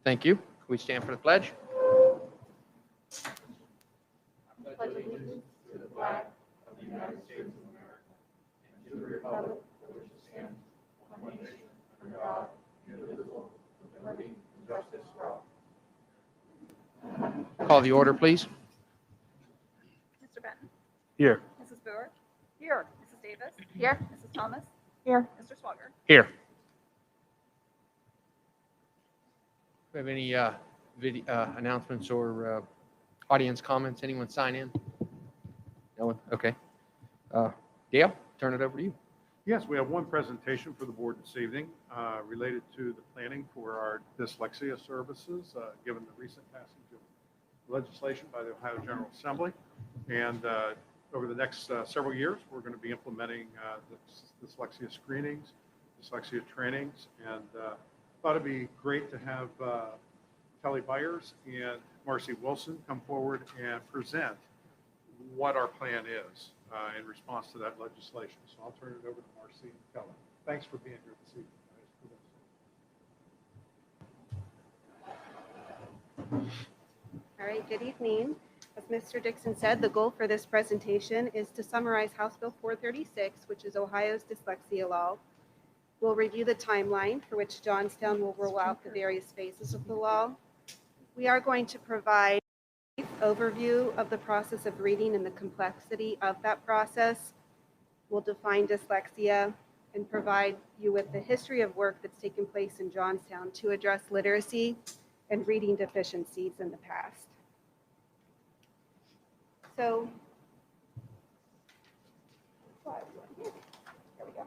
Thank you. Can we stand for the pledge? Pledge allegiance to the flag of the United States of America and to the republic for which it stands, one nation, under God, indivisible, with liberty and justice for all. Call the order, please. Mr. Benton. Here. Mrs. Boer. Here. Mrs. Davis. Here. Mrs. Thomas. Here. Mr. Swager. Here. Do we have any announcements or audience comments? Anyone sign in? No one? Okay. Dale, turn it over to you. Yes, we have one presentation for the board this evening related to the planning for our dyslexia services, given the recent passage of legislation by the Ohio General Assembly. And over the next several years, we're going to be implementing the dyslexia screenings, dyslexia trainings, and thought it'd be great to have Kelly Byers and Marcy Wilson come forward and present what our plan is in response to that legislation. So I'll turn it over to Marcy and Kelly. Thanks for being here this evening. All right, good evening. As Mr. Dixon said, the goal for this presentation is to summarize House Bill 436, which is Ohio's dyslexia law. We'll review the timeline for which Johnstown will roll out the various phases of the law. We are going to provide a brief overview of the process of reading and the complexity of that process. We'll define dyslexia and provide you with the history of work that's taken place in Johnstown to address literacy and reading deficiencies in the past. So, here we go.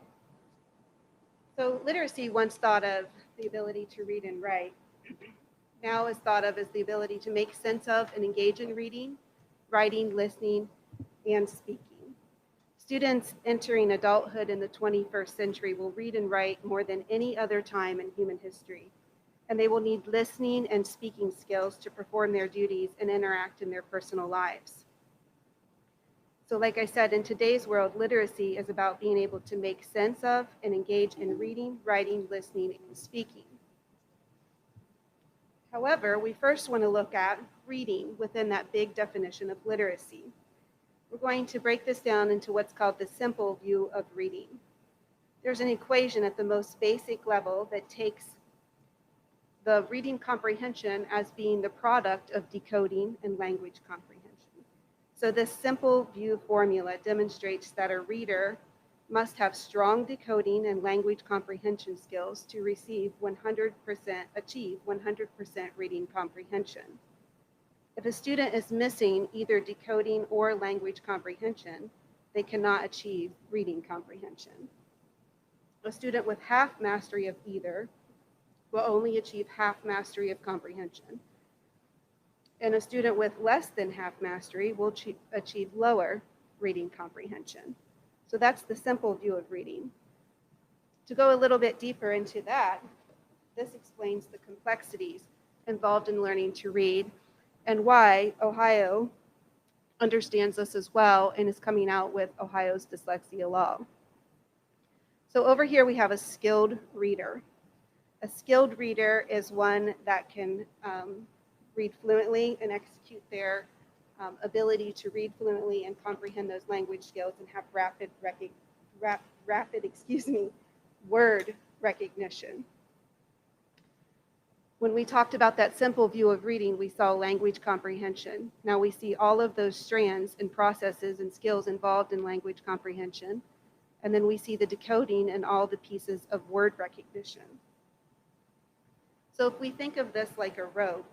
So literacy, once thought of the ability to read and write, now is thought of as the ability to make sense of and engage in reading, writing, listening, and speaking. Students entering adulthood in the 21st century will read and write more than any other time in human history, and they will need listening and speaking skills to perform their duties and interact in their personal lives. So like I said, in today's world, literacy is about being able to make sense of and engage in reading, writing, listening, and speaking. However, we first want to look at reading within that big definition of literacy. We're going to break this down into what's called the simple view of reading. There's an equation at the most basic level that takes the reading comprehension as being the product of decoding and language comprehension. So this simple view formula demonstrates that a reader must have strong decoding and language comprehension skills to achieve 100% reading comprehension. If a student is missing either decoding or language comprehension, they cannot achieve reading comprehension. A student with half mastery of either will only achieve half mastery of comprehension. And a student with less than half mastery will achieve lower reading comprehension. So that's the simple view of reading. To go a little bit deeper into that, this explains the complexities involved in learning to read and why Ohio understands this as well and is coming out with Ohio's dyslexia law. So over here we have a skilled reader. A skilled reader is one that can read fluently and execute their ability to read fluently and comprehend those language skills and have rapid word recognition. When we talked about that simple view of reading, we saw language comprehension. Now we see all of those strands and processes and skills involved in language comprehension. And then we see the decoding and all the pieces of word recognition. So if we think of this like a rope,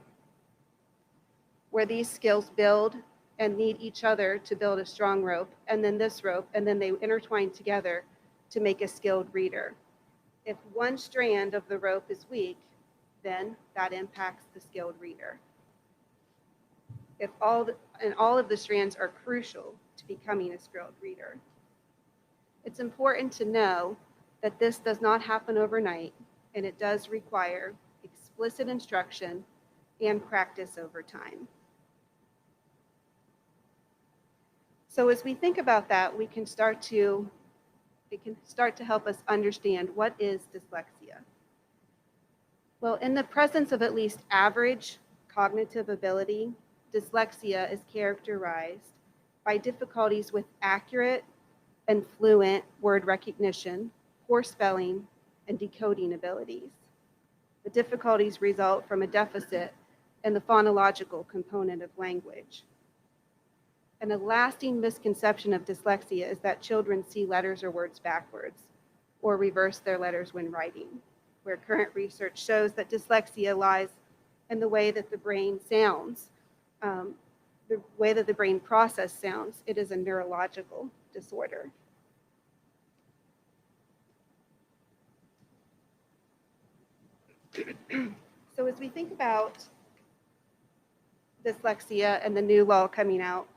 where these skills build and need each other to build a strong rope, and then this rope, and then they intertwine together to make a skilled reader. If one strand of the rope is weak, then that impacts the skilled reader. If all of the strands are crucial to becoming a skilled reader. It's important to know that this does not happen overnight, and it does require explicit instruction and practice over time. So as we think about that, it can start to help us understand what is dyslexia. Well, in the presence of at least average cognitive ability, dyslexia is characterized by difficulties with accurate and fluent word recognition, poor spelling, and decoding abilities. The difficulties result from a deficit in the phonological component of language. And a lasting misconception of dyslexia is that children see letters or words backwards or reverse their letters when writing, where current research shows that dyslexia lies in the way that the brain sounds, the way that the brain process sounds. It is a neurological disorder. So as we think about dyslexia and the new law coming out,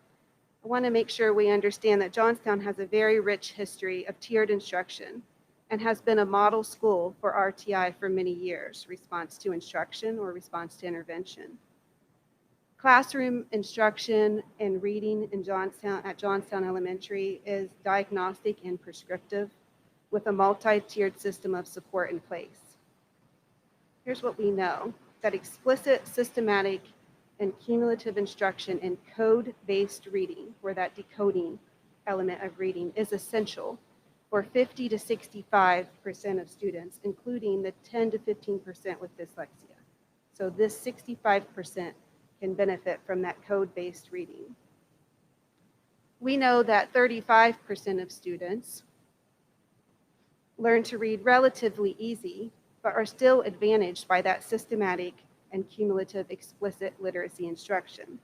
I want to make sure we understand that Johnstown has a very rich history of tiered instruction and has been a model school for RTI for many years, response to instruction or response to intervention. Classroom instruction and reading in at Johnstown Elementary is diagnostic and prescriptive with a multi-tiered system of support in place. Here's what we know, that explicit, systematic, and cumulative instruction in code-based reading, where that decoding element of reading is essential for 50 to 65% of students, including the 10 to 15% with dyslexia. So this 65% can benefit from that code-based reading. We know that 35% of students learn to read relatively easy, but are still advantaged by that systematic and cumulative explicit literacy instruction.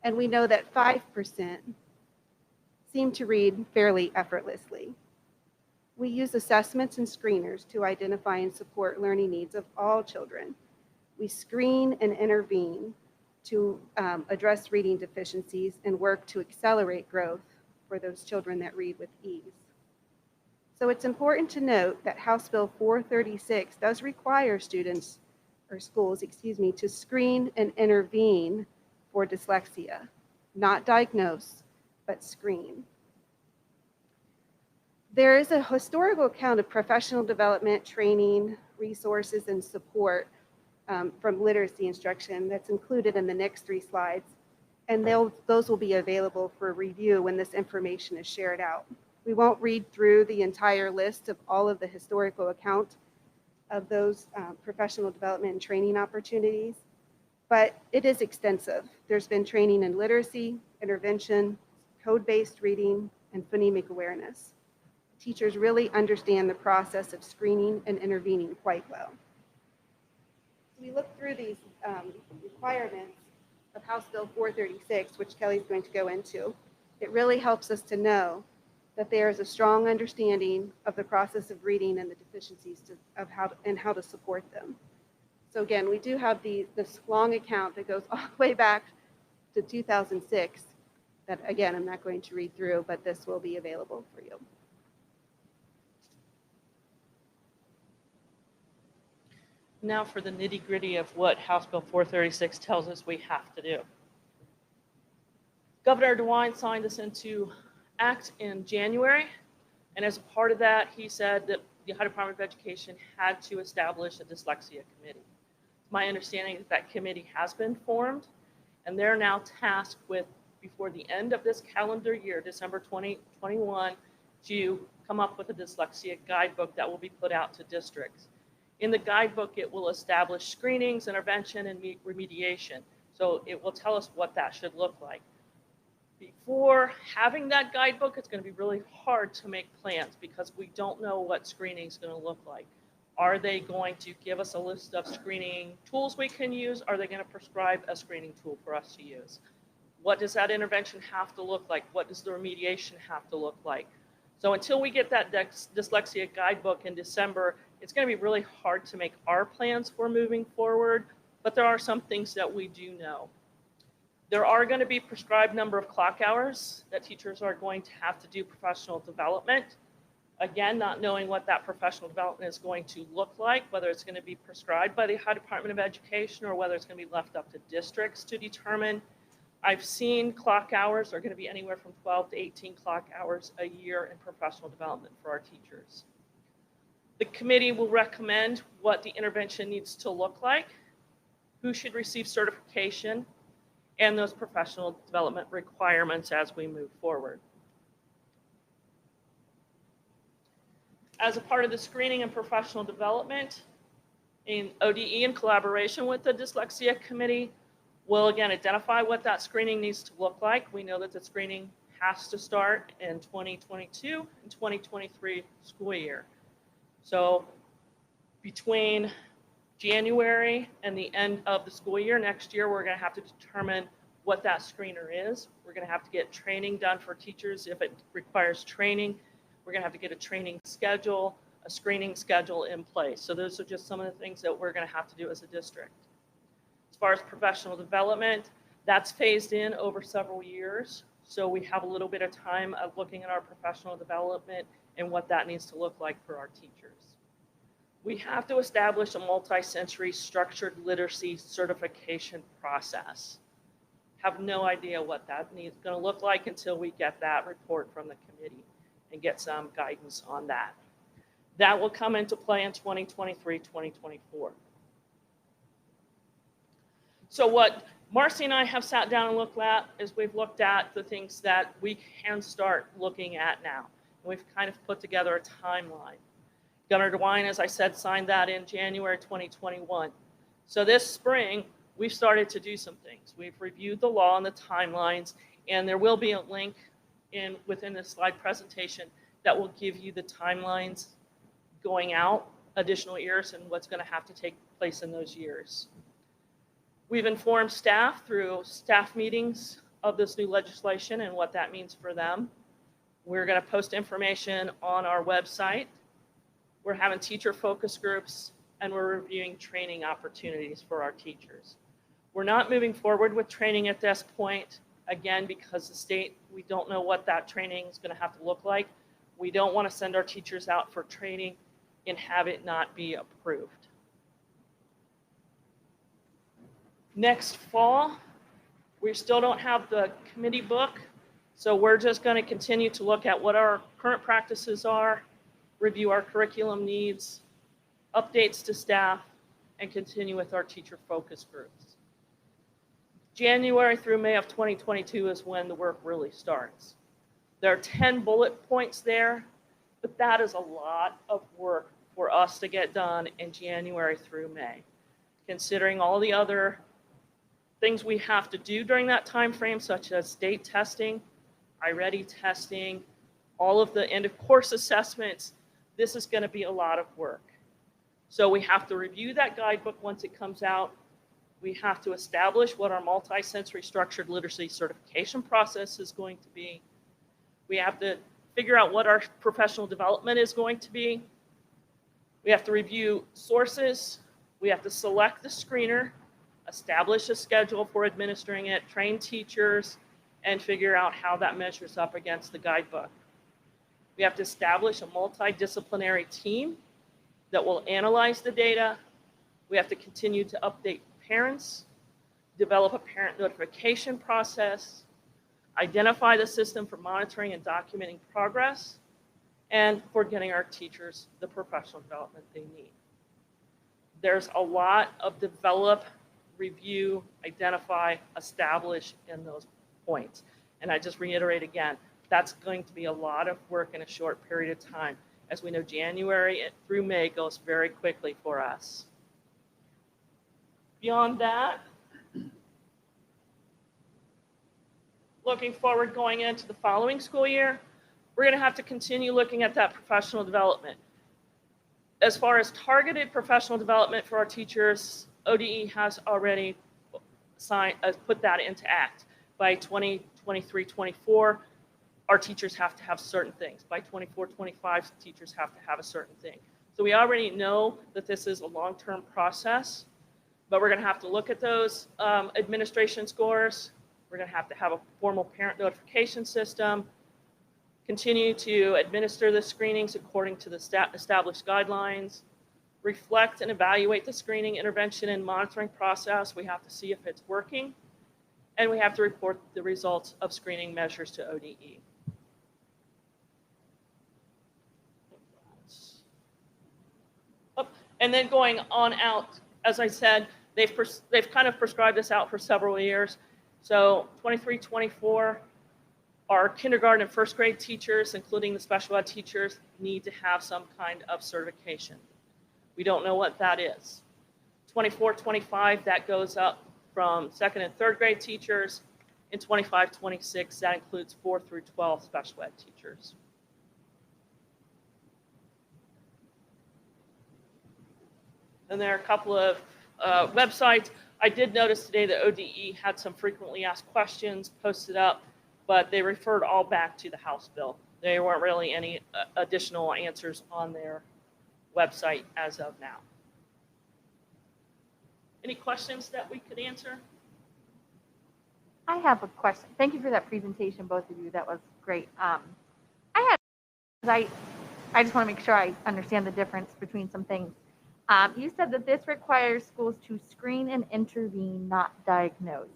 And we know that 5% seem to read fairly effortlessly. We use assessments and screeners to identify and support learning needs of all children. We screen and intervene to address reading deficiencies and work to accelerate growth for those children that read with ease. So it's important to note that House Bill 436 does require schools, to screen and intervene for dyslexia, not diagnose, but screen. There is a historical account of professional development, training, resources, and support from literacy instruction that's included in the next 3 slides, and those will be available for review when this information is shared out. We won't read through the entire list of all of the historical account of those professional development and training opportunities, but it is extensive. There's been training in literacy, intervention, code-based reading, and phonemic awareness. Teachers really understand the process of screening and intervening quite well. We look through these requirements of House Bill 436, which Kelly's going to go into. It really helps us to know that there is a strong understanding of the process of reading and the deficiencies of how to support them. So again, we do have this long account that goes all the way back to 2006 that, again, I'm not going to read through, but this will be available for you. Now for the nitty-gritty of what House Bill 436 tells us we have to do. Governor DeWine signed this into act in January, and as a part of that, he said that the Ohio Department of Education had to establish a dyslexia committee. My understanding is that committee has been formed, and they're now tasked with, before the end of this calendar year, December 2021, to come up with a dyslexia guidebook that will be put out to districts. In the guidebook, it will establish screenings, intervention, and remediation. So it will tell us what that should look like. Before having that guidebook, it's going to be really hard to make plans because we don't know what screening is going to look like. Are they going to give us a list of screening tools we can use? Are they going to prescribe a screening tool for us to use? What does that intervention have to look like? What does the remediation have to look like? So until we get that dyslexia guidebook in December, it's going to be really hard to make our plans for moving forward, but there are some things that we do know. There are going to be prescribed number of clock hours that teachers are going to have to do professional development. Again, not knowing what that professional development is going to look like, whether it's going to be prescribed by the Ohio Department of Education or whether it's going to be left up to districts to determine. I've seen clock hours are going to be anywhere from 12 to 18 clock hours a year in professional development for our teachers. The committee will recommend what the intervention needs to look like, who should receive certification, and those professional development requirements as we move forward. As a part of the screening and professional development, in ODE in collaboration with the Dyslexia Committee, we'll again identify what that screening needs to look like. We know that the screening has to start in 2022 and 2023 school year. So between January and the end of the school year next year, we're going to have to determine what that screener is. We're going to have to get training done for teachers if it requires training. We're going to have to get a training schedule, a screening schedule in place. So those are just some of the things that we're going to have to do as a district. As far as professional development, that's phased in over several years. So we have a little bit of time of looking at our professional development and what that needs to look like for our teachers. We have to establish a multi-sensory structured literacy certification process. Have no idea what that is going to look like until we get that report from the committee and get some guidance on that. That will come into play in 2023, 2024. So what Marcy and I have sat down and looked at is we've looked at the things that we can start looking at now. And we've kind of put together a timeline. Governor DeWine, as I said, signed that in January 2021. So this spring, we've started to do some things. We've reviewed the law and the timelines, and there will be a link within this slide presentation that will give you the timelines going out additional years and what's going to have to take place in those years. We've informed staff through staff meetings of this new legislation and what that means for them. We're going to post information on our website. We're having teacher focus groups, and we're reviewing training opportunities for our teachers. We're not moving forward with training at this point, again, because the state, we don't know what that training is going to have to look like. We don't want to send our teachers out for training and have it not be approved. Next fall, we still don't have the committee book, so we're just going to continue to look at what our current practices are, review our curriculum needs, updates to staff, and continue with our teacher focus groups. January through May of 2022 is when the work really starts. There are 10 bullet points there, but that is a lot of work for us to get done in January through May, considering all the other things we have to do during that time frame, such as state testing, iReady testing, all of the end of course assessments. This is going to be a lot of work. So we have to review that guidebook once it comes out. We have to establish what our multi-sensory structured literacy certification process is going to be. We have to figure out what our professional development is going to be. We have to review sources. We have to select the screener, establish a schedule for administering it, train teachers, and figure out how that measures up against the guidebook. We have to establish a multidisciplinary team that will analyze the data. We have to continue to update parents, develop a parent notification process, identify the system for monitoring and documenting progress, and for getting our teachers the professional development they need. There's a lot of develop, review, identify, establish in those points. And I just reiterate again, that's going to be a lot of work in a short period of time. As we know, January through May goes very quickly for us. Beyond that, looking forward going into the following school year, we're going to have to continue looking at that professional development. As far as targeted professional development for our teachers, ODE has already put that into act. By 2023-24, our teachers have to have certain things. By 24-25, teachers have to have a certain thing. So we already know that this is a long-term process, but we're going to have to look at those administration scores. We're going to have a formal parent notification system, continue to administer the screenings according to the established guidelines, reflect and evaluate the screening, intervention, and monitoring process. We have to see if it's working, and we have to report the results of screening measures to ODE. And then going on out, as I said, they've kind of prescribed this out for several years. So 23, 24, our kindergarten and first grade teachers, including the special ed teachers, need to have some kind of certification. We don't know what that is. 24, 25, that goes up from second and third grade teachers. In 25, 26, that includes 4 through 12 special ed teachers. And there are a couple of websites. I did notice today that ODE had some frequently asked questions posted up, but they referred all back to the House bill. There weren't really any additional answers on their website as of now. Any questions that we could answer? I have a question. Thank you for that presentation, both of you. That was great. I just want to make sure I understand the difference between some things. You said that this requires schools to screen and intervene, not diagnose.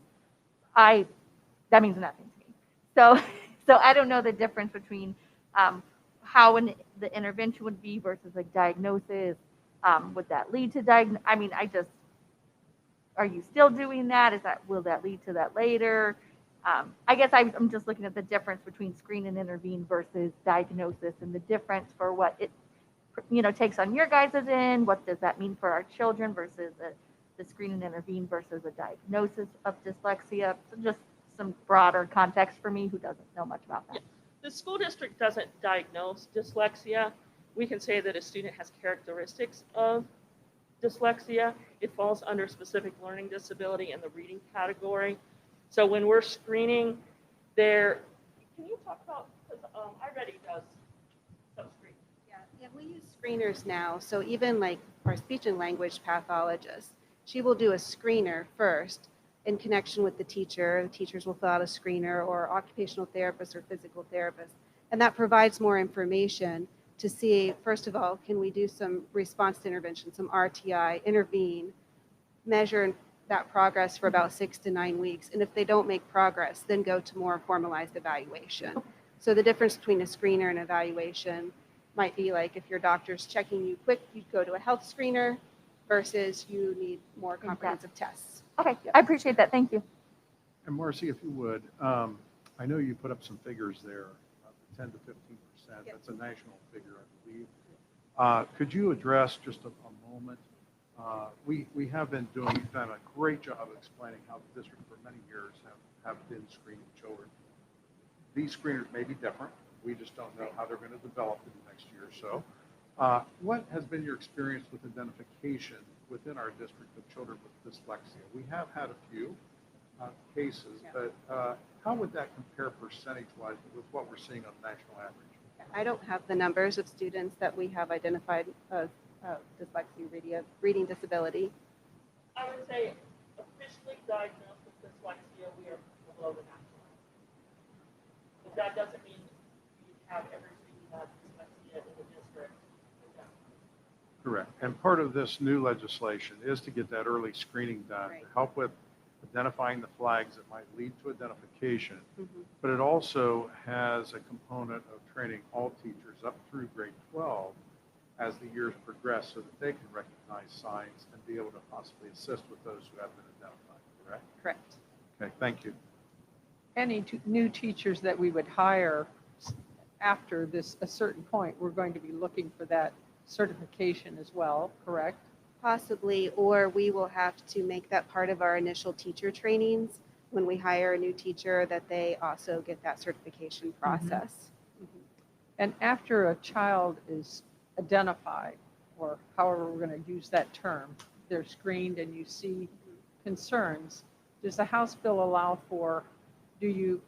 That means nothing to me. So I don't know the difference between how the intervention would be versus like diagnosis. Would that lead to diagnosis? I mean, are you still doing that? Will that lead to that later? I guess I'm just looking at the difference between screen and intervene versus diagnosis, and the difference for what it takes on your guys' end. What does that mean for our children versus the screen and intervene versus a diagnosis of dyslexia? So just some broader context for me who doesn't know much about that. Yeah. The school district doesn't diagnose dyslexia. We can say that a student has characteristics of dyslexia. It falls under specific learning disability in the reading category. So when we're screening, can you talk about, because iReady does some screening. Yeah, we use screeners now. So even like our speech and language pathologist, she will do a screener first in connection with the teacher. Teachers will fill out a screener, or occupational therapists or physical therapists. And that provides more information to see, first of all, can we do some response to intervention, some RTI, intervene, measure that progress for about 6 to 9 weeks. And if they don't make progress, then go to more formalized evaluation. So the difference between a screener and evaluation might be like if your doctor's checking you quick, you'd go to a health screener versus you need more comprehensive tests. Okay, I appreciate that. Thank you. And Marcy, if you would, I know you put up some figures there, 10 to 15%. Yep. That's a national figure, I believe. Could you address just a moment? We have been you've done a great job of explaining how the district for many years have been screening children. These screeners may be different. We just don't know how they're going to develop in the next year or so. What has been your experience with identification within our district of children with dyslexia? We have had a few cases, but how would that compare percentage-wise with what we're seeing on the national average? I don't have the numbers of students that we have identified as dyslexia, reading disability. I would say officially diagnosed with dyslexia, we are below the national average. But that doesn't mean you have every student who has dyslexia in the district. Correct. And part of this new legislation is to get that early screening done, Right. to help with identifying the flags that might lead to identification. Mm-hmm. But it also has a component of training all teachers up through grade 12 as the years progress, so that they can recognize signs and be able to possibly assist with those who have been identified, correct? Correct. Okay, thank you. Any new teachers that we would hire after a certain point, we're going to be looking for that certification as well, correct? Possibly, or we will have to make that part of our initial teacher trainings when we hire a new teacher, that they also get that certification process. Mm-hmm. And after a child is identified, or however we're going to use that term, they're screened and you see concerns, does the House bill allow for, do you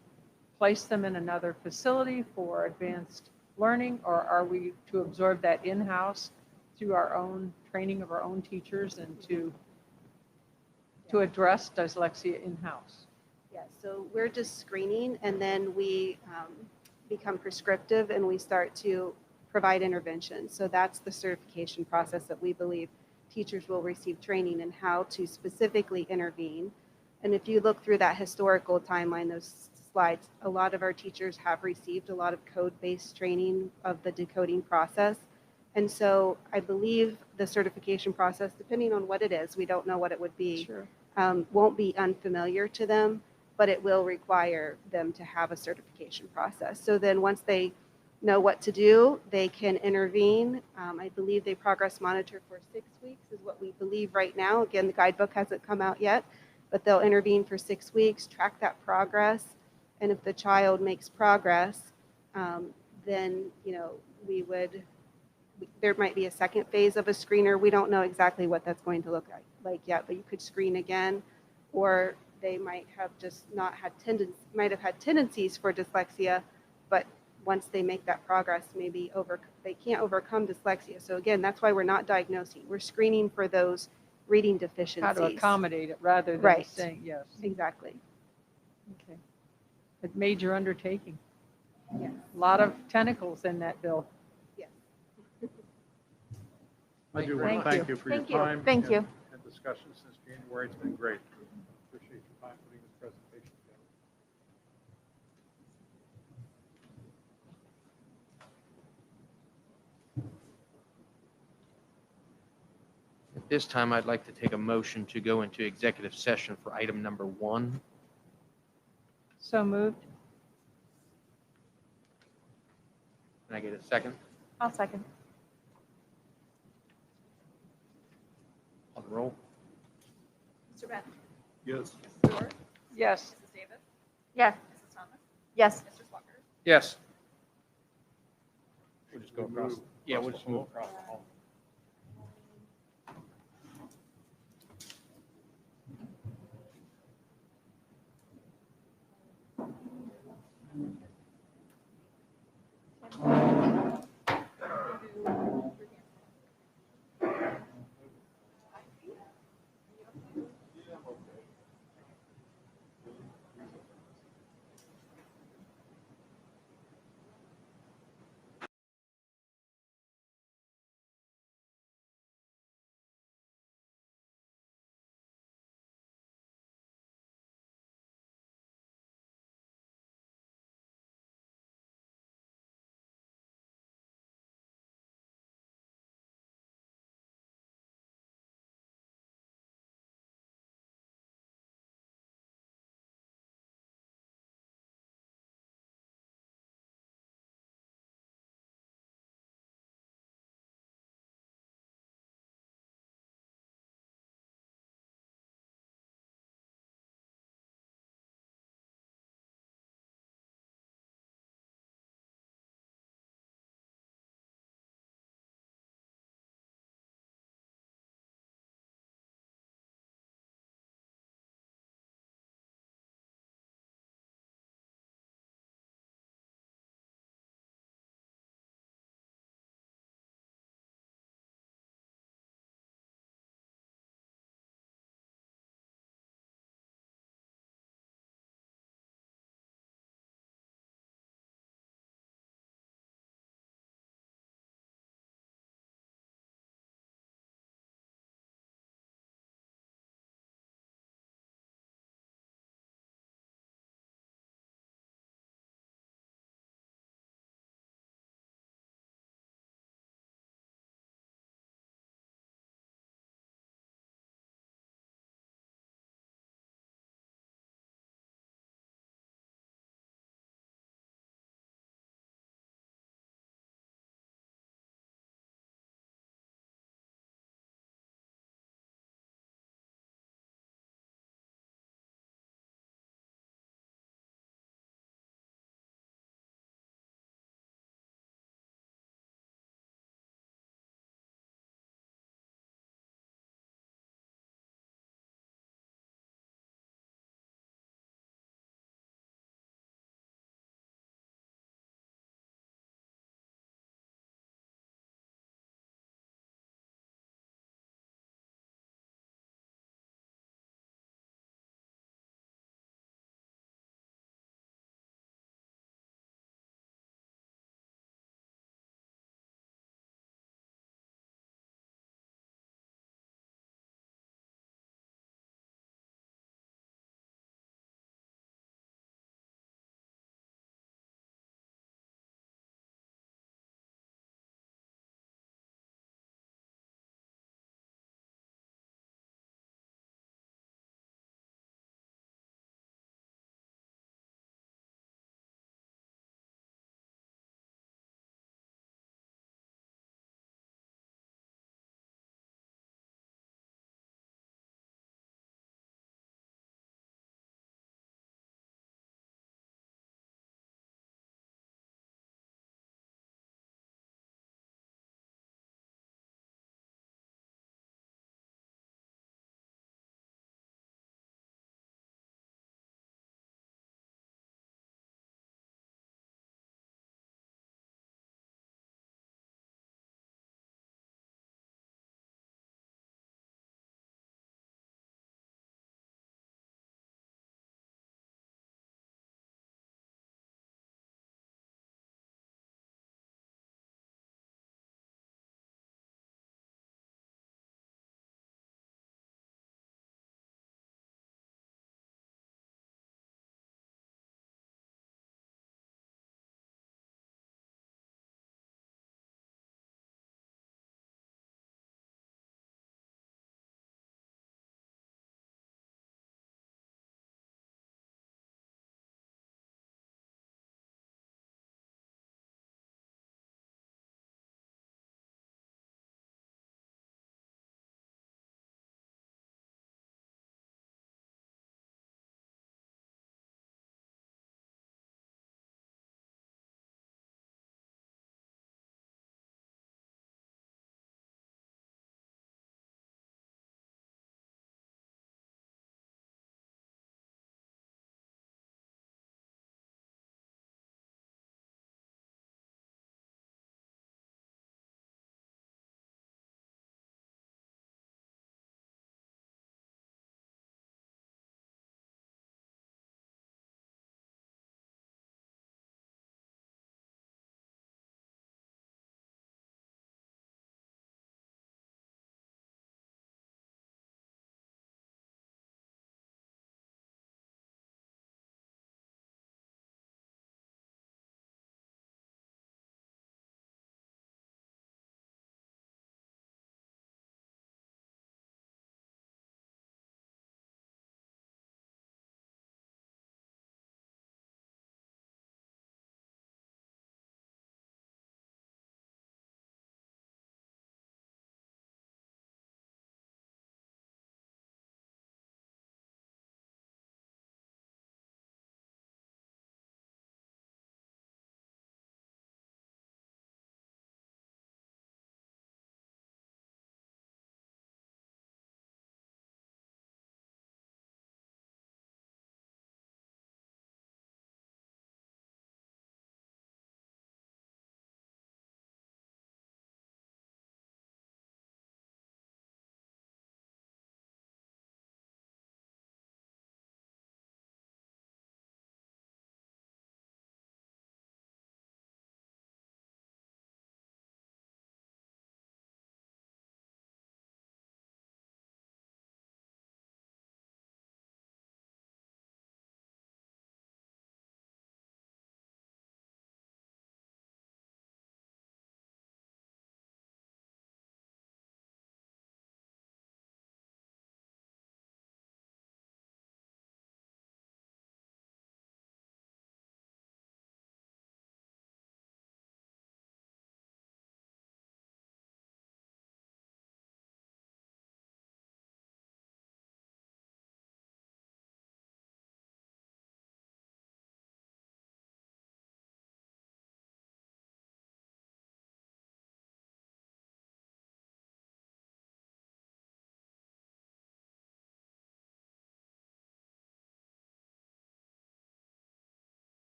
place them in another facility for advanced learning, or are we to absorb that in-house through our own training of our own teachers and to address dyslexia in-house? Yeah, so we're just screening, and then we become prescriptive and we start to provide intervention. So that's the certification process that we believe teachers will receive training in how to specifically intervene. And if you look through that historical timeline, those slides, a lot of our teachers have received a lot of code-based training of the decoding process. And so I believe the certification process, depending on what it is, we don't know what it would be, Sure. won't be unfamiliar to them, but it will require them to have a certification process. So then once they know what to do, they can intervene. I believe they progress monitor for 6 weeks is what we believe right now. Again, the guidebook hasn't come out yet, but they'll intervene for 6 weeks, track that progress. And if the child makes progress, then, there might be a second phase of a screener. We don't know exactly what that's going to look like yet, but you could screen again, or they might have just not had might have had tendencies for dyslexia, but once they make that progress, maybe they can't overcome dyslexia. So again, that's why we're not diagnosing. We're screening for those reading deficiencies. How to accommodate it rather than Right. saying yes. Exactly. Okay. A major undertaking. Yes. A lot of tentacles in that bill. Yes. I do Thank want to you. thank you for your Thank you. time. Thank and- you. And discussion since January. It's been great. Appreciate your time putting this presentation together. At this time, I'd like to take a motion to go into executive session for item number 1. So moved. Can I get a second? I'll second. On the roll? Mr. Benton? Yes. Mrs. Dorr? Yes. Mrs. Davis? Yes. Mrs. Thomas? Yes. Mr. Swacker? Yes. We'll just go We across. move Yeah, across we'll the just move hall. across the hall.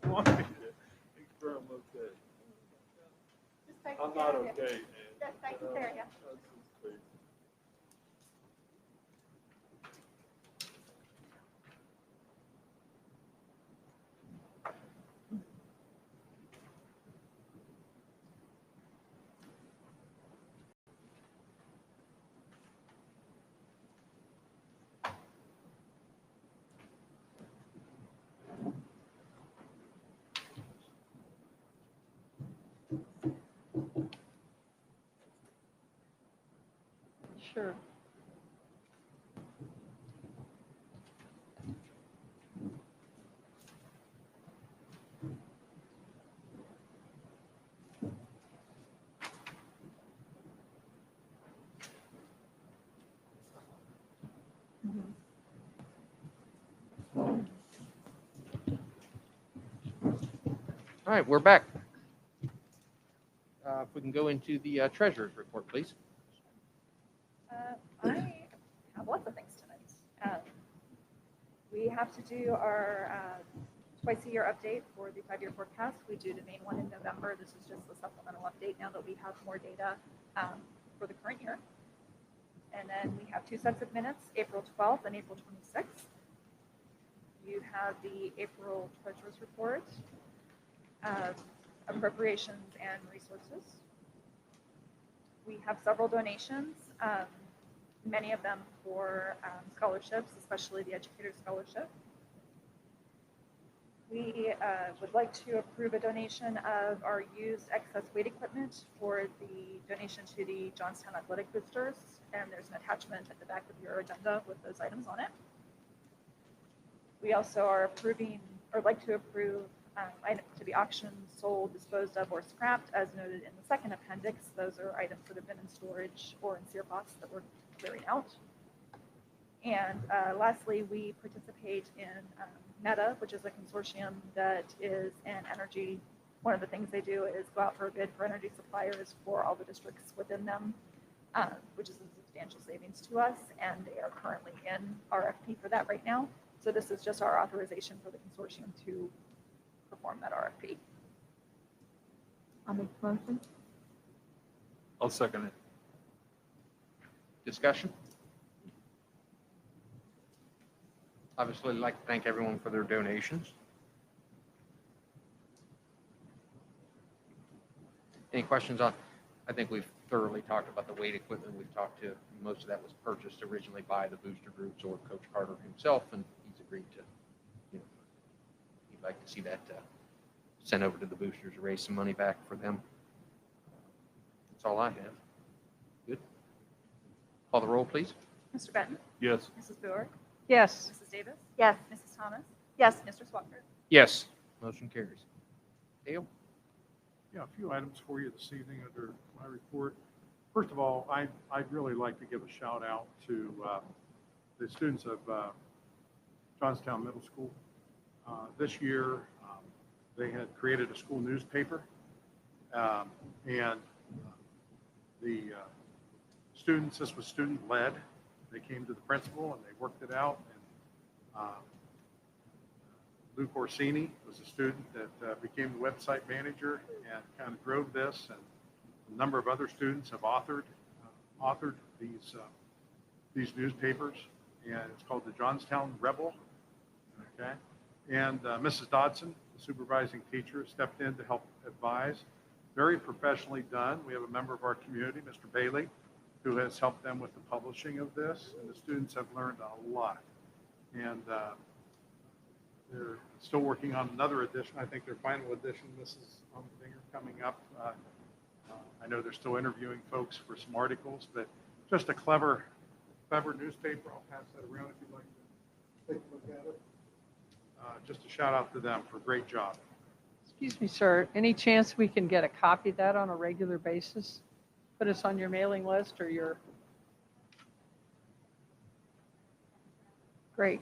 want me to confirm okay. Just text I'm not Sarah. okay, man. Just text Sarah, yeah. That's just crazy. Sure. All right, we're back. If we can go into the treasurer's report, please. I have lots of things tonight. We have to do our twice-a-year update for the 5-year forecast. We do the main one in November. This is just a supplemental update now that we have more data for the current year. And then we have 2 sets of minutes, April 12th and April 26th. You have the April treasurer's report, appropriations and resources. We have several donations, many of them for scholarships, especially the Educator Scholarship. We would like to approve a donation of our used excess weight equipment for the donation to the Johnstown Athletic Boosters, and there's an attachment at the back of your agenda with those items on it. We also are approving, or like to approve, items to be auctioned, sold, disposed of, or scrapped, as noted in the second appendix. Those are items that have been in storage or in Searbox that we're clearing out. And lastly, we participate in Meta, which is a consortium that is an energy. One of the things they do is go out for a bid for energy suppliers for all the districts within them, which is a substantial savings to us. And they are currently in RFP for that right now. So this is just our authorization for the consortium to perform that RFP. I'll make the motion. I'll second it. Discussion? Obviously, I'd like to thank everyone for their donations. Any questions on, I think we've thoroughly talked about the weight equipment. We've talked to, most of that was purchased originally by the booster groups or Coach Carter himself, and he's agreed to, he'd like to see that sent over to the boosters to raise some money back for them. That's all I have. Good. Call the roll, please. Mr. Benton? Yes. Mrs. Boer? Yes. Mrs. Davis? Yes. Mrs. Thomas? Yes. Mr. Swafford? Yes. Motion carries. Dale? Yeah, a few items for you this evening under my report. First of all, I'd really like to give a shout out to the students of Johnstown Middle School. This year, they had created a school newspaper, and the students, this was student-led. They came to the principal and they worked it out. And Luke Orsini was a student that became the website manager and kind of drove this. And a number of other students have authored these newspapers, and it's called the Johnstown Rebel. Okay, and Mrs. Dodson, the supervising teacher, stepped in to help advise. Very professionally done. We have a member of our community, Mr. Bailey, who has helped them with the publishing of this, and the students have learned a lot. And they're still working on another edition. I think their final edition, Mrs. Finger, coming up. I know they're still interviewing folks for some articles, but just a clever newspaper. I'll pass that around if you'd like to take a look at it. Just a shout out to them for a great job. Excuse me, sir. Any chance we can get a copy of that on a regular basis? Put us on your mailing list or your... Great.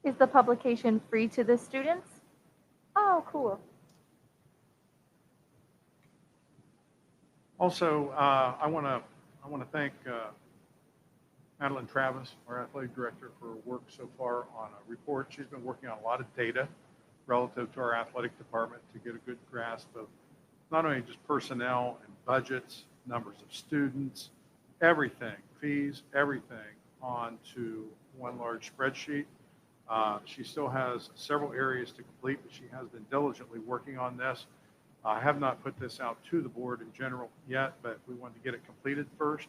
Is the publication free to the students? Oh, cool. Also, I want to thank Madeline Travis, our athletic director, for her work so far on a report. She's been working on a lot of data relative to our athletic department to get a good grasp of not only just personnel and budgets, numbers of students, everything, fees, everything onto one large spreadsheet. She still has several areas to complete, but she has been diligently working on this. I have not put this out to the board in general yet, but we want to get it completed first.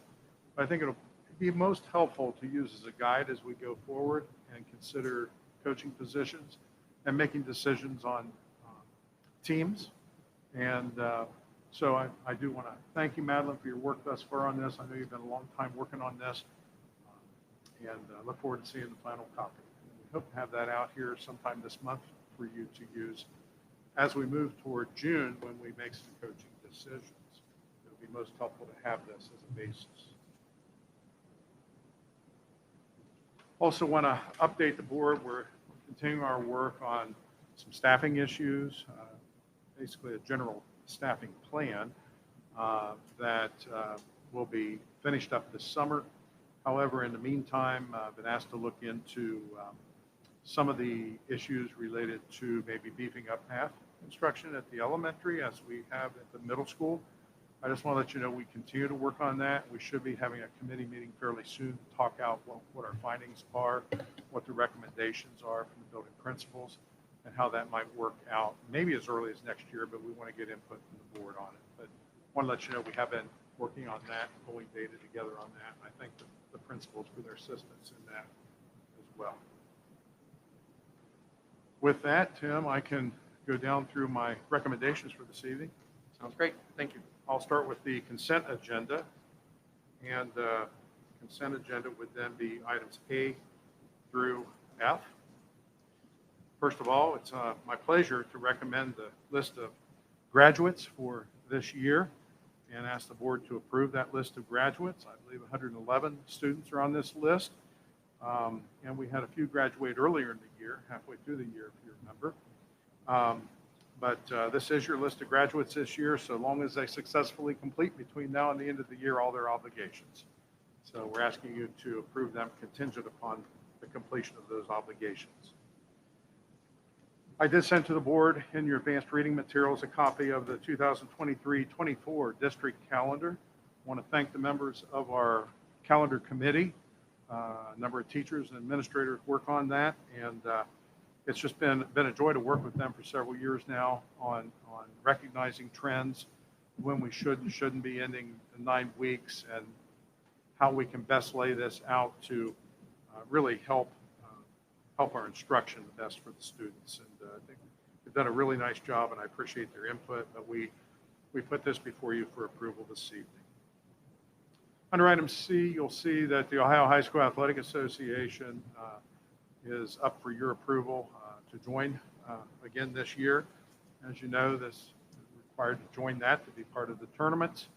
But I think it'll be most helpful to use as a guide as we go forward and consider coaching positions and making decisions on teams. And so I do want to thank you, Madeline, for your work thus far on this. I know you've been a long time working on this, and look forward to seeing the final copy. We hope to have that out here sometime this month for you to use as we move toward June when we make some coaching decisions. It'll be most helpful to have this as a basis. Also want to update the board. We're continuing our work on some staffing issues, basically a general staffing plan that will be finished up this summer. However, in the meantime, I've been asked to look into some of the issues related to maybe beefing up math instruction at the elementary as we have at the middle school. I just want to let you know we continue to work on that. We should be having a committee meeting fairly soon to talk out what our findings are, what the recommendations are from the building principals, and how that might work out, maybe as early as next year, but we want to get input from the board on it. But I want to let you know we have been working on that, pulling data together on that. And I thank the principals for their assistance in that as well. With that, Tim, I can go down through my recommendations for this evening. Sounds great. Thank you. I'll start with the consent agenda. And consent agenda would then be items A through F. First of all, it's my pleasure to recommend the list of graduates for this year and ask the board to approve that list of graduates. I believe 111 students are on this list. And we had a few graduate earlier in the year, halfway through the year, if you remember. But this is your list of graduates this year, so long as they successfully complete between now and the end of the year all their obligations. So we're asking you to approve them contingent upon the completion of those obligations. I did send to the board in your advanced reading materials a copy of the 2023-24 district calendar. I want to thank the members of our calendar committee. A number of teachers and administrators work on that, and it's just been a joy to work with them for several years now on recognizing trends, when we should and shouldn't be ending the 9 weeks, and how we can best lay this out to really help our instruction the best for the students. And I think they've done a really nice job, and I appreciate their input, but we put this before you for approval this evening. Under item C, you'll see that the Ohio High School Athletic Association is up for your approval to join again this year. As you know, this is required to join that to be part of the tournament.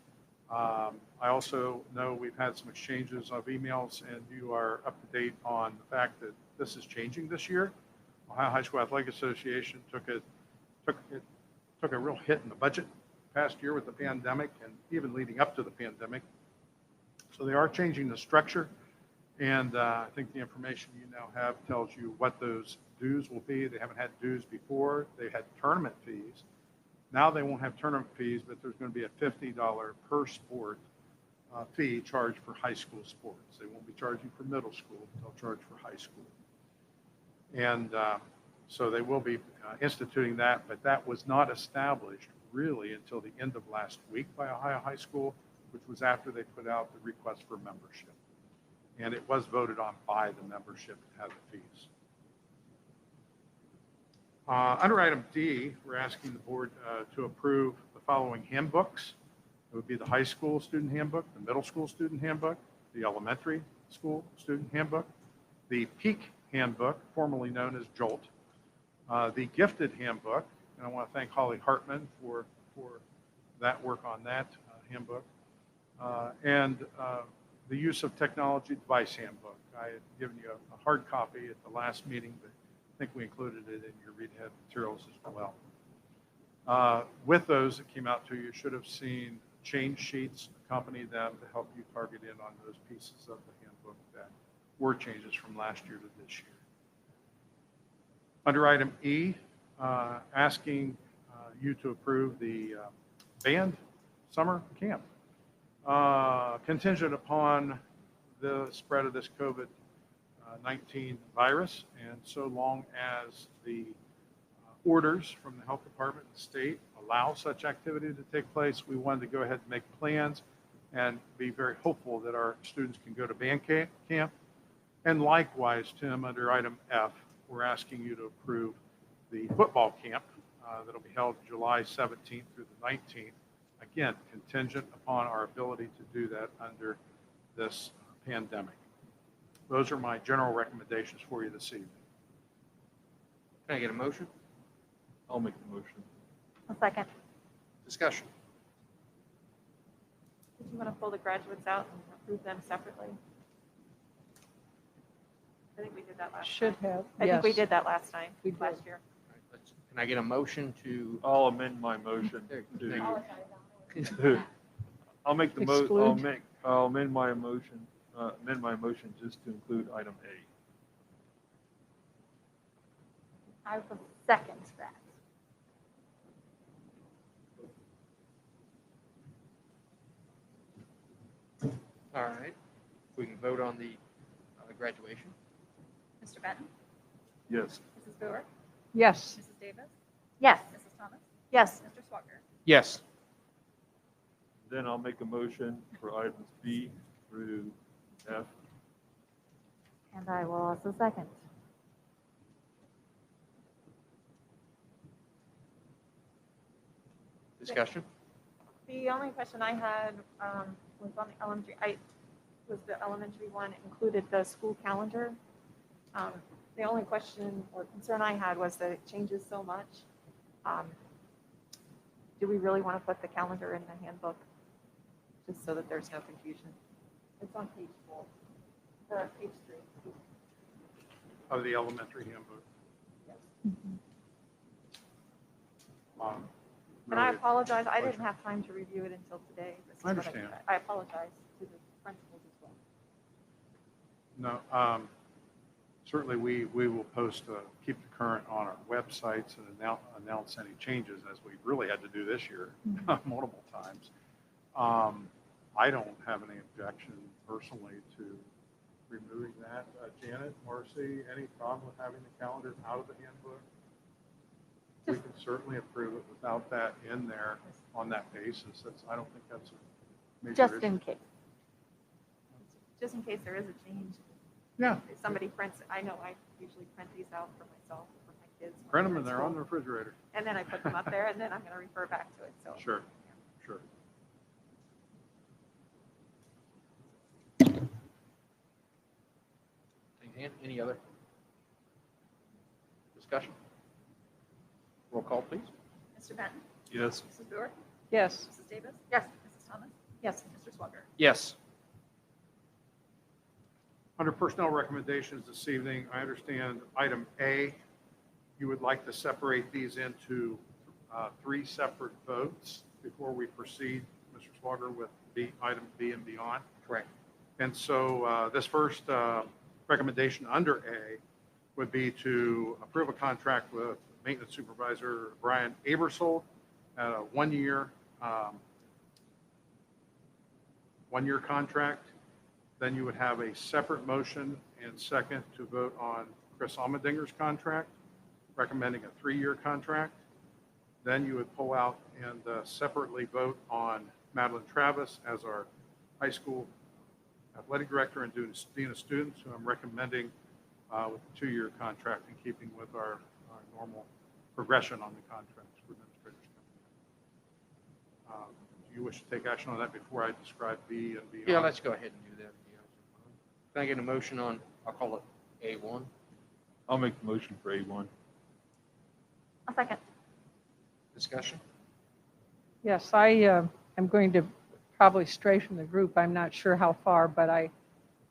I also know we've had some exchanges of emails, and you are up to date on the fact that this is changing this year. Ohio High School Athletic Association took a real hit in the budget past year with the pandemic, and even leading up to the pandemic. So they are changing the structure, and I think the information you now have tells you what those dues will be. They haven't had dues before. They had tournament fees. Now they won't have tournament fees, but there's going to be a $50 per sport fee charged for high school sports. They won't be charging for middle school. They'll charge for high school. And so they will be instituting that, but that was not established really until the end of last week by Ohio High School, which was after they put out the request for membership. And it was voted on by the membership to have the fees. Under item D, we're asking the board to approve the following handbooks. It would be the high school student handbook, the middle school student handbook, the elementary school student handbook, the Peak handbook, formerly known as JOLT, the gifted handbook, and I want to thank Holly Hartman for that work on that handbook, and the use of technology device handbook. I had given you a hard copy at the last meeting, but I think we included it in your read ahead materials as well. With those that came out to you, you should have seen change sheets accompany them to help you target in on those pieces of the handbook that were changes from last year to this year. Under item E, asking you to approve the band summer camp contingent upon the spread of this COVID-19 virus, and so long as the orders from the health department and the state allow such activity to take place, we wanted to go ahead and make plans and be very hopeful that our students can go to band camp. And likewise, Tim, under item F, we're asking you to approve the football camp that'll be held July 17th through the 19th. Again, contingent upon our ability to do that under this pandemic. Those are my general recommendations for you this evening. Can I get a motion? I'll make the motion. A second. Discussion. Did you want to pull the graduates out and approve them separately? I think we did that last Should time. have. I think we yes. did that last time, We did. last year. All right, can I get a motion to? I'll amend my motion There, to, thank you. I'll make the Exclude. I'll amend my motion just to include item A. I will second that. All right, we can vote on the graduation. Mr. Benton? Yes. Mrs. Brewer? Yes. Mrs. Davis? Yes. Mrs. Thomas? Yes. Mr. Swager? Yes. Then I'll make a motion for items B through F. And I will also second. Discussion. The only question I had was on the elementary, was the elementary one included the school calendar? The only question or concern I had was that it changes so much. Do we really want to put the calendar in the handbook? Just so that there's no confusion. It's on page 4, or page 3. Of the elementary handbook. And I Really, apologize, I didn't pleasure. have time to review it until today. This is I what understand. I apologize to the principals as well. No, certainly we will post, keep the current on our websites and announce any changes, as we really had to do this year multiple times. I don't have any objection personally to removing that. Janet, Marcy, any problem with having the calendar out of the handbook? We can certainly approve it without that in there on that basis. I don't think that's a major Just issue. in case. Just in case there is a change. Yeah, If somebody prints, I know I usually print these out for myself, or for my kids. when print them they're and in they're on the school. refrigerator. And then I put them up there, and then I'm going to refer back to it, so. Sure, sure. Any other discussion? Roll call, please. Mr. Benton? Yes. Mrs. Brewer? Yes. Mrs. Davis? Yes. Mrs. Thomas? Yes. Mr. Swager? Yes. Under personnel recommendations this evening, I understand item A, you would like to separate these into 3 separate votes before we proceed, Mr. Swager, with item B and beyond. Correct. And so this first recommendation under A would be to approve a contract with Maintenance Supervisor Brian Abersold at a one-year contract. Then you would have a separate motion and second to vote on Chris Almendinger's contract, recommending a 3-year contract. Then you would pull out and separately vote on Madeline Travis as our high school athletic director and dean of students, who I'm recommending with a 2-year contract in keeping with our normal progression on the contracts for administrators. Do you wish to take action on that before I describe B and beyond? Yeah, let's go ahead and do that. Can I get a motion on, I'll call it A1? I'll make the motion for A1. A second. Discussion? Yes, I am going to probably stray from the group. I'm not sure how far, but I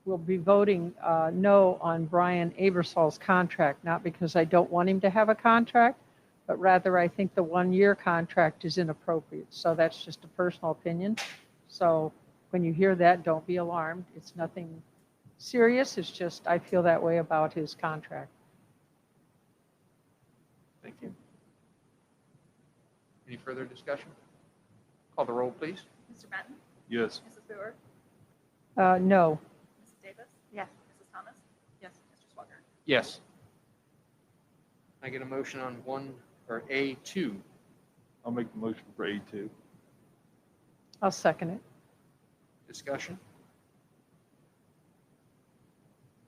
will be voting no on Brian Abersol's contract, not because I don't want him to have a contract, but rather I think the 1-year contract is inappropriate. So that's just a personal opinion. So when you hear that, don't be alarmed. It's nothing serious. It's just I feel that way about his contract. Thank you. Any further discussion? Call the roll, please. Mr. Benton? Yes. Mrs. Brewer? No. Mrs. Davis? Yes. Mrs. Thomas? Yes. Mr. Swager? Yes. I get a motion on A2. I'll make the motion for A2. I'll second it. Discussion?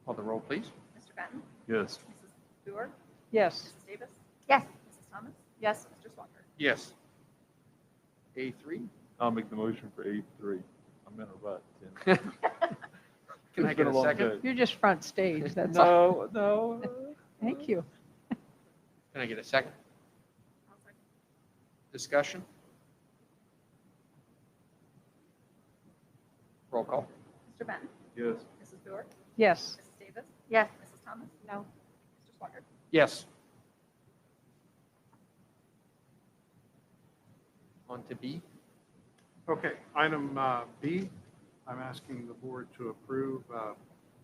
Call the roll, please. Mr. Benton? Yes. Mrs. Brewer? Yes. Mrs. Davis? Yes. Mrs. Thomas? Yes. Mr. Swager? Yes. A3. I'll make the motion for A3. I'm in a rut, Tim. Can I It's get been a long second? day. You're just front stage, that's all. No. Thank you. Can I get a second? I'll second. Discussion? Roll call. Mr. Benton? Yes. Mrs. Brewer? Yes. Mrs. Davis? Yes. Mrs. Thomas? No. Mr. Swager? Yes. On to B. Okay, item B, I'm asking the board to approve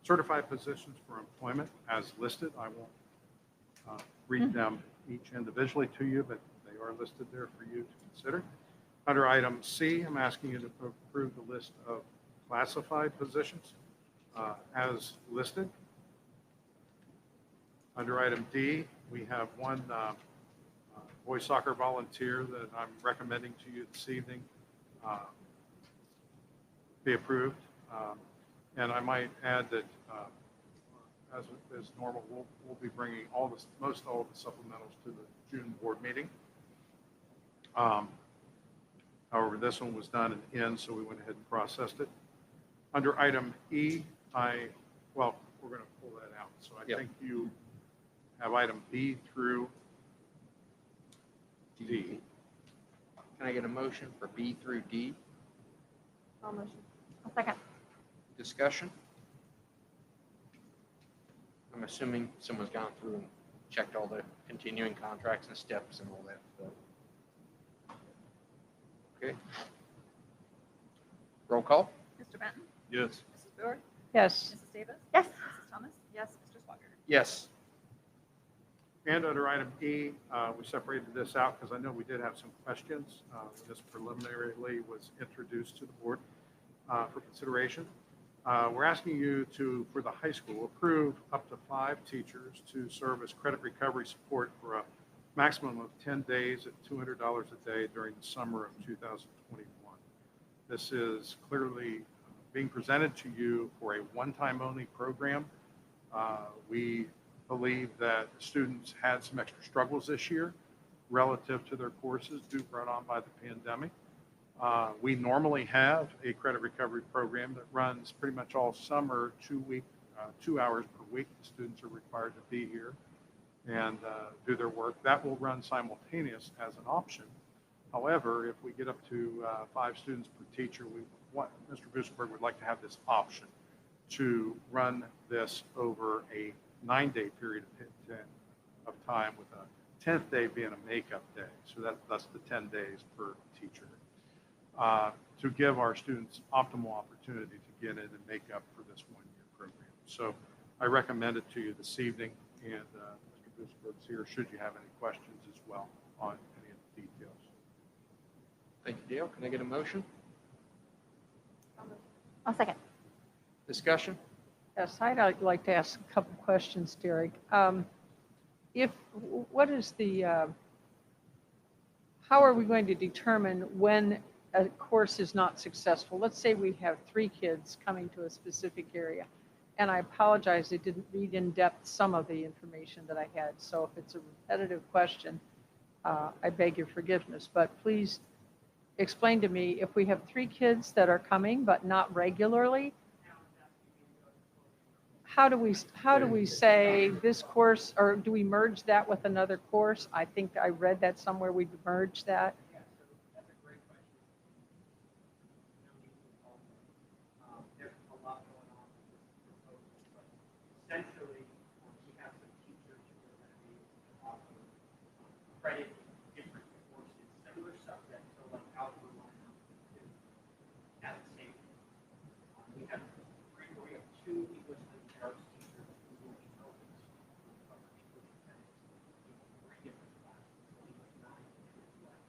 certified positions for employment as listed. I won't read them each individually to you, but they are listed there for you to consider. Under item C, I'm asking you to approve the list of classified positions as listed. Under item D, we have one boys soccer volunteer that I'm recommending to you this evening be approved. And I might add that as normal, we'll be bringing most all of the supplementals to the June board meeting. However, this one was done in the end, so we went ahead and processed it. Under item E, we're going to pull that out. So I Yep. think you have item B through D. Can I get a motion for B through D? I'll motion. I'll second. Discussion? I'm assuming someone's gone through and checked all the continuing contracts and steps and all that stuff. Okay. Roll call? Mr. Benton? Yes. Mrs. Brewer? Yes. Mrs. Davis? Yes. Mrs. Thomas? Yes. Mr. Swager? Yes. And under item E, we separated this out because I know we did have some questions when this preliminarily was introduced to the board for consideration. We're asking you to, for the high school, approve up to 5 teachers to serve as credit recovery support for a maximum of 10 days at $200 a day during the summer of 2021. This is clearly being presented to you for a one-time only program. We believe that students had some extra struggles this year relative to their courses brought on by the pandemic. We normally have a credit recovery program that runs pretty much all summer, 2 hours per week. The students are required to be here and do their work. That will run simultaneous as an option. However, if we get up to 5 students per teacher, Mr. Busenberg would like to have this option to run this over a 9-day period of time, with a 10th day being a makeup day. So that's the 10 days per teacher, to give our students optimal opportunity to get in and make up for this one-year program. So I recommend it to you this evening, and Mr. Busenberg's here should you have any questions as well on any of the details. Thank you, Dale. Can I get a motion? I'll second. Discussion? Yes, I'd like to ask a couple questions, Derek. What is how are we going to determine when a course is not successful? Let's say we have 3 kids coming to a specific area, and I apologize, I didn't read in depth some of the information that I had. So if it's a repetitive question, I beg your forgiveness, but please explain to me, if we have 3 kids that are coming but not regularly, how do we say this course, or do we merge that with another course? I think I read that somewhere, we merge that. Yeah, so that's a great question. There's a lot going on with this proposal, but essentially, we have some teachers who are going to be offered credit in different courses, similar subjects, so like algebra 1 and algebra 2, at the same time. We have 2 English language arts teachers who will be helping us cover English credits in 3 different classes, so we have 9 kids left.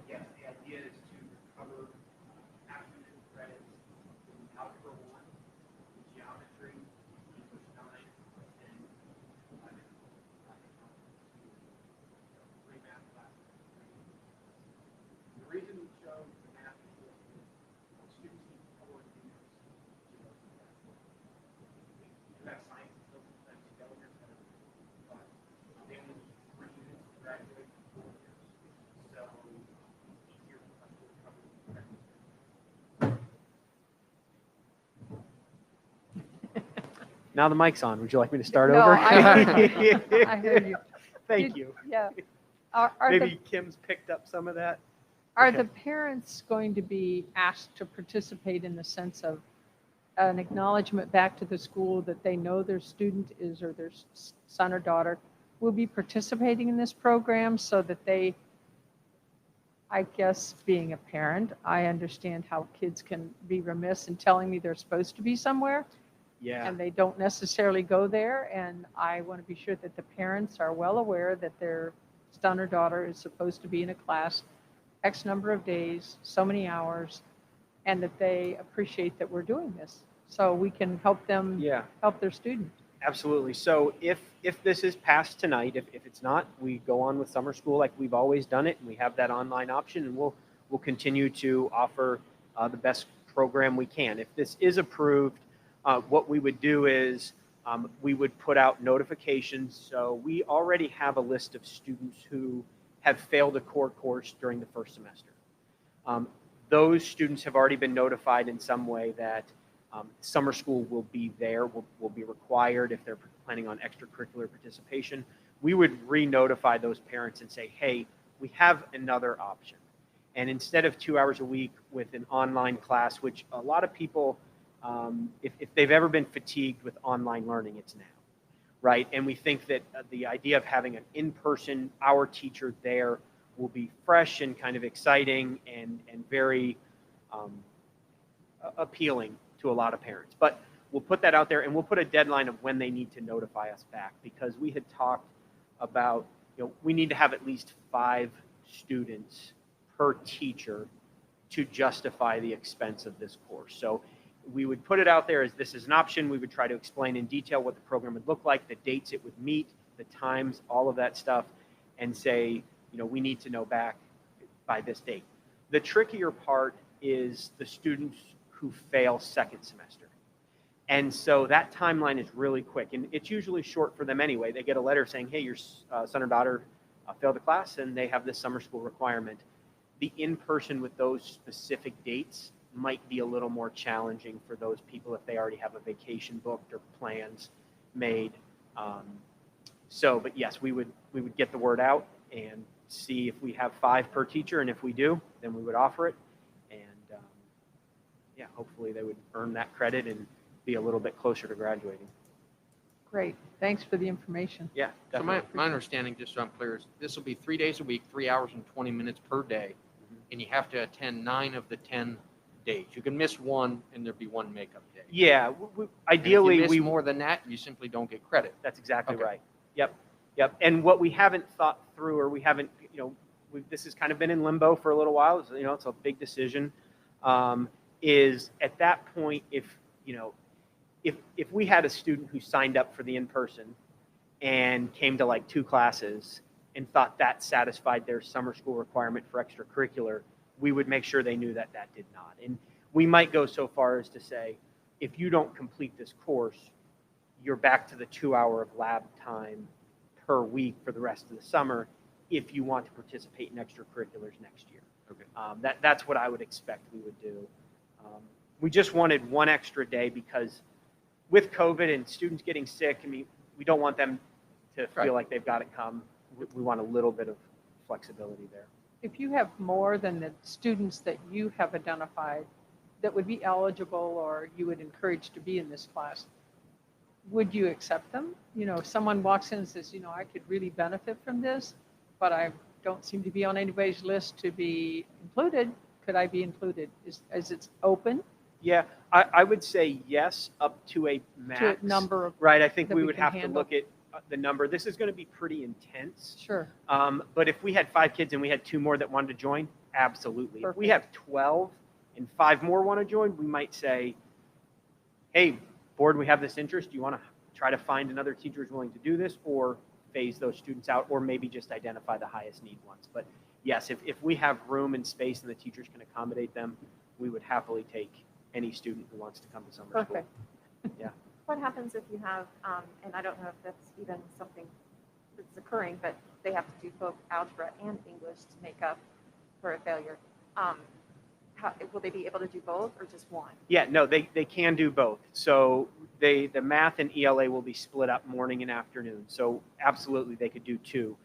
yes, the idea is to cover afternoon credits in Algebra 1, Geometry, English 9, and 11. Three math classes. The reason we chose the math is that students need 4 units to go through that. We do have science and social studies failures that are, but they only need 3 units to graduate in 4 years. So it's easier for us to cover the credits. Now the mic's on. Would you like me to start No, over? I heard you. Thank Did- you. Yeah. Are Maybe Kim's picked up some of that. Are Okay. the parents going to be asked to participate in the sense of an acknowledgement back to the school that they know their student is, or their son or daughter will be participating in this program so that they, I guess, being a parent, I understand how kids can be remiss in telling me they're supposed to be somewhere Yeah. and they don't necessarily go there. And I want to be sure that the parents are well aware that their son or daughter is supposed to be in a class X number of days, so many hours, and that they appreciate that we're doing this. So we can help them Yeah. help their student. Absolutely. So if this is passed tonight, if it's not, we go on with summer school like we've always done it, and we have that online option, and we'll continue to offer the best program we can. If this is approved, what we would do is we would put out notifications. So we already have a list of students who have failed a core course during the first semester. Those students have already been notified in some way that summer school will be there, will be required if they're planning on extracurricular participation. We would re-notify those parents and say, hey, we have another option. And instead of 2 hours a week with an online class, which a lot of people, if they've ever been fatigued with online learning, it's now, right? And we think that the idea of having an in-person, our teacher there will be fresh and kind of exciting and very appealing to a lot of parents. But we'll put that out there, and we'll put a deadline of when they need to notify us back, because we had talked about, we need to have at least 5 students per teacher to justify the expense of this course. So we would put it out there as this is an option. We would try to explain in detail what the program would look like, the dates it would meet, the times, all of that stuff, and say, we need to know back by this date. The trickier part is the students who fail second semester. And so that timeline is really quick, and it's usually short for them anyway. They get a letter saying, hey, your son or daughter failed the class and they have this summer school requirement. The in-person with those specific dates might be a little more challenging for those people if they already have a vacation booked or plans made. But yes, we would get the word out and see if we have 5 per teacher, and if we do, then we would offer it. And hopefully they would earn that credit and be a little bit closer to graduating. Great. Thanks for the information. Yeah. So Definitely. my understanding, just so I'm clear, is this will be 3 days a week, 3 hours and 20 minutes per day, and you have to attend 9 of the 10 days. You can miss one, and there'd be one makeup day. Yeah. And Ideally, if you miss we more than that, you simply don't get credit. That's exactly Okay. right. Yep. And what we haven't thought through, or we haven't, this has kind of been in limbo for a little while. It's a big decision. Is at that point, if we had a student who signed up for the in-person and came to like 2 classes and thought that satisfied their summer school requirement for extracurricular, we would make sure they knew that that did not. And we might go so far as to say, if you don't complete this course, you're back to the 2 hour of lab time per week for the rest of the summer if you want to participate in extracurriculars next year. Okay. That's what I would expect we would do. We just wanted one extra day because with COVID and students getting sick, we don't want them to feel Right. like they've got to come. We want a little bit of flexibility there. If you have more than the students that you have identified that would be eligible or you would encourage to be in this class, would you accept them? If someone walks in and says, I could really benefit from this, but I don't seem to be on anybody's list to be included, could I be included? Is it open Yeah, I would say yes, up to a max. to a number of, Right, I think that we we would can have to handle? look at the number. This is going to be pretty intense. sure. But if we had 5 kids and we had 2 more that wanted to join, absolutely. If we Perfect. have 12 and 5 more want to join, we might say, hey, board, we have this interest. Do you want to try to find another teacher who's willing to do this, or phase those students out, or maybe just identify the highest need ones? But yes, if we have room and space and the teachers can accommodate them, we would happily take any student who wants to come to summer school. Perfect. What happens if you have, and I don't know if that's even something that's occurring, but they have to do both algebra and English to make up for a failure? Will they be able to do both or just one? Yeah, no, they can do both. So the math and ELA will be split up morning and afternoon. So absolutely, they could do 2.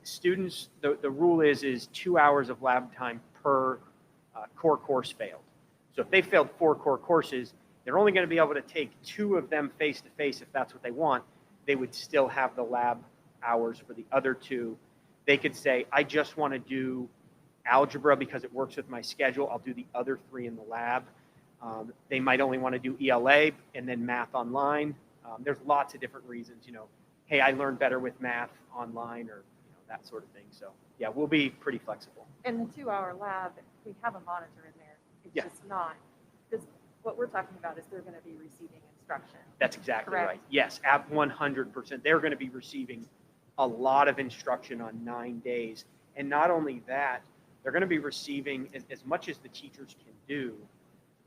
Students, the rule is 2 hours of lab time per core course failed. So if they failed 4 core courses, they're only going to be able to take 2 of them face-to-face if that's what they want. They would still have the lab hours for the other 2. They could say, I just want to do algebra because it works with my schedule. I'll do the other 3 in the lab. They might only want to do ELA and then math online. There's lots of different reasons, hey, I learn better with math online, or that sort of thing. So yeah, we'll be pretty flexible. In the 2-hour lab, we have a monitor in there. It's Yeah. just not, because what we're talking about is they're going to be receiving instruction. That's exactly Correct. right. Yes, at 100%. They're going to be receiving a lot of instruction on 9 days. And not only that, they're going to be receiving as much as the teachers can do,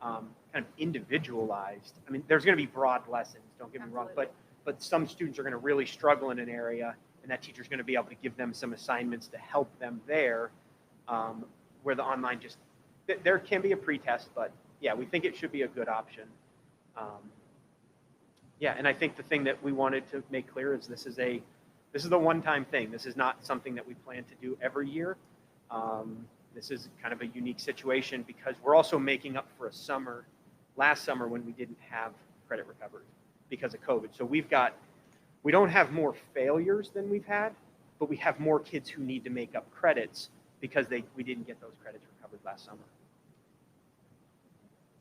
kind of individualized. I mean, there's going to be broad lessons, don't get me wrong, but some students are going to really struggle in an area, and that teacher's going to be able to give them some assignments to help them there, where the online there can be a pretest, but yeah, we think it should be a good option. Yeah, and I think the thing that we wanted to make clear is this is a one-time thing. This is not something that we plan to do every year. This is kind of a unique situation because we're also making up for last summer when we didn't have credit recovery because of COVID. So we don't have more failures than we've had, but we have more kids who need to make up credits because we didn't get those credits recovered last summer.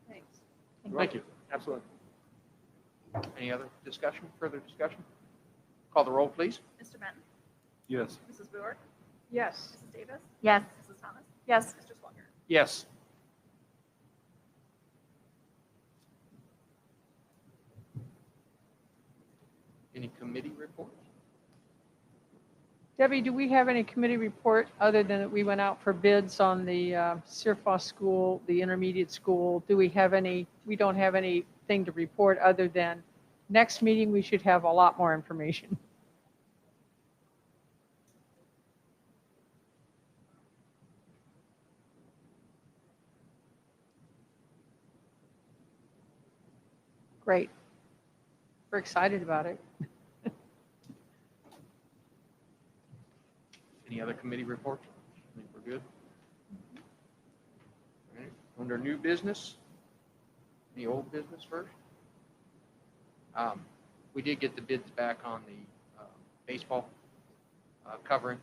Thanks. Thank you. Absolutely. Any other discussion, further discussion? Call the roll, please. Mr. Benton? Yes. Mrs. Brewer? Yes. Mrs. Davis? Yes. Mrs. Thomas? Yes. Mr. Swanger? Yes. Any committee reports? Debbie, do we have any committee report other than that we went out for bids on the Searfoss school, the intermediate school? We don't have anything to report other than next meeting, we should have a lot more information. Great. We're excited about it. Any other committee reports? I think we're good. All right. Under new business, any old business first? We did get the bids back on the baseball covering.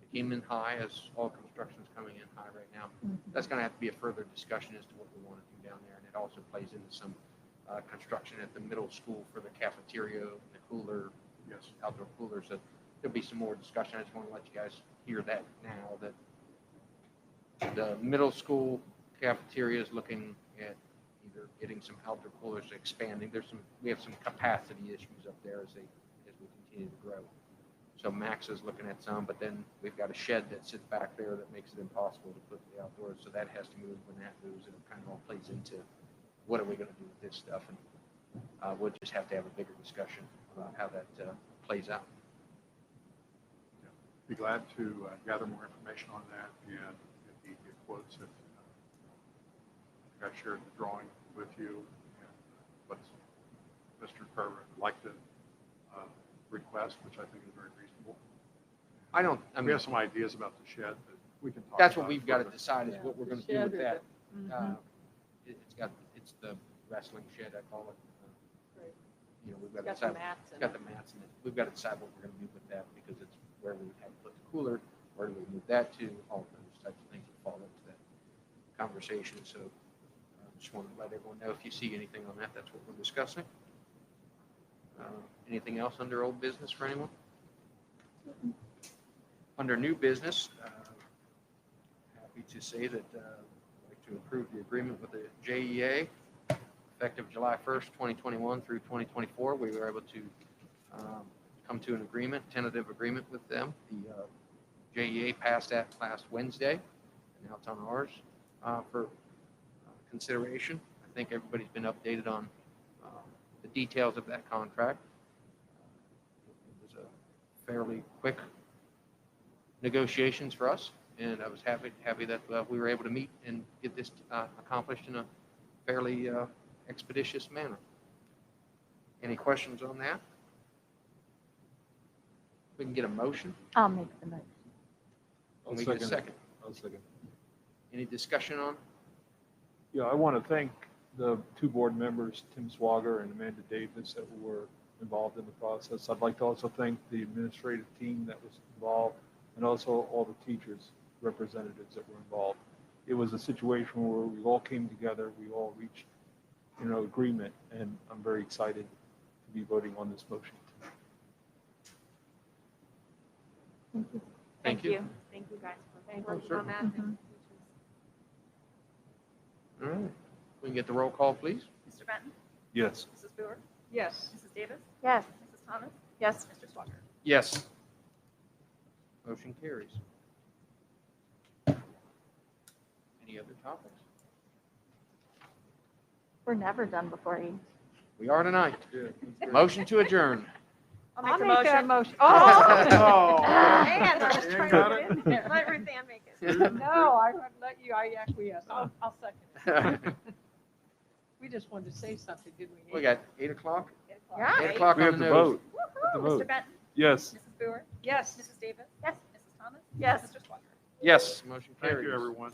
It came in high, as all construction is coming in high right now. That's going to have to be a further discussion as to what we want to do down there, and it also plays into some construction at the middle school for the cafeteria, the cooler, Yes. outdoor cooler. So there'll be some more discussion. I just want to let you guys hear that now, that the middle school cafeteria is looking at either getting some outdoor coolers, expanding. We have some capacity issues up there as we continue to grow. So Max is looking at some, but then we've got a shed that sits back there that makes it impossible to put the outdoors. So that has to move. When that moves, it kind of all plays into what are we going to do with this stuff, and we'll just have to have a bigger discussion about how that plays out. Be glad to gather more information on that and get the quotes. If I shared the drawing with you and what Mr. Carver would like to request, which I think is very reasonable. We have some ideas about the shed that we can talk about. That's what we've got to further. decide is what we're going to do with that. Mhm. It's the wrestling shed, I call it. Right. We've got to Got the decide. mats It's got the mats in it. We've got to decide what we're going to do with that because it's where we have to put the cooler, where do we move that to, all those types of things that fall into that conversation. So just want to let everyone know if you see anything on that, that's what we're discussing. Anything else under old business for anyone? Under new business, have happy to say that I'd like to approve the agreement with the JEA effective July 1st, 2021 through 2024. We were able to come to an agreement, tentative agreement with them. The JEA passed that last Wednesday, and now it's on ours for consideration. I think everybody's been updated on the details of that contract. It was a fairly quick negotiations for us, and I was happy that we were able to meet and get this accomplished in a fairly expeditious manner. Any questions on that? We can get a motion. I'll make the motion. Can we get a second? I'll second. Any discussion on? Yeah, I want to thank the two board members, Tim Swager and Amanda Davis, that were involved in the process. I'd like to also thank the administrative team that was involved, and also all the teachers, representatives that were involved. It was a situation where we all came together, we all reached, agreement, and I'm very excited to be voting on this motion. Thank you. Thank you. Thank you guys for you. working on that. Mhm. All right. We can get the roll call, please. Mr. Benton? Yes. Mrs. Brewer? Yes. Mrs. Davis? Yes. Mrs. Thomas? Yes. Mr. Swager? Yes. Motion carries. Any other topics? We're never done before 8. We are tonight. Motion to adjourn. I'll make a motion. motion. Oh. Man, I was You trying got to it? get in there. Let Ruth Ann make it. No, I wouldn't let you, I acquiesce. I'll second it. We just wanted to say something, didn't we? We got 8 o'clock? Yeah. 8 o'clock We on have the to nose. vote. The vote. Mr. Benton? Yes. Mrs. Brewer? Yes. Mrs. Davis? Yes. Mrs. Thomas? Yes. Mr. Swager? Yes, motion carries. Thank you, everyone.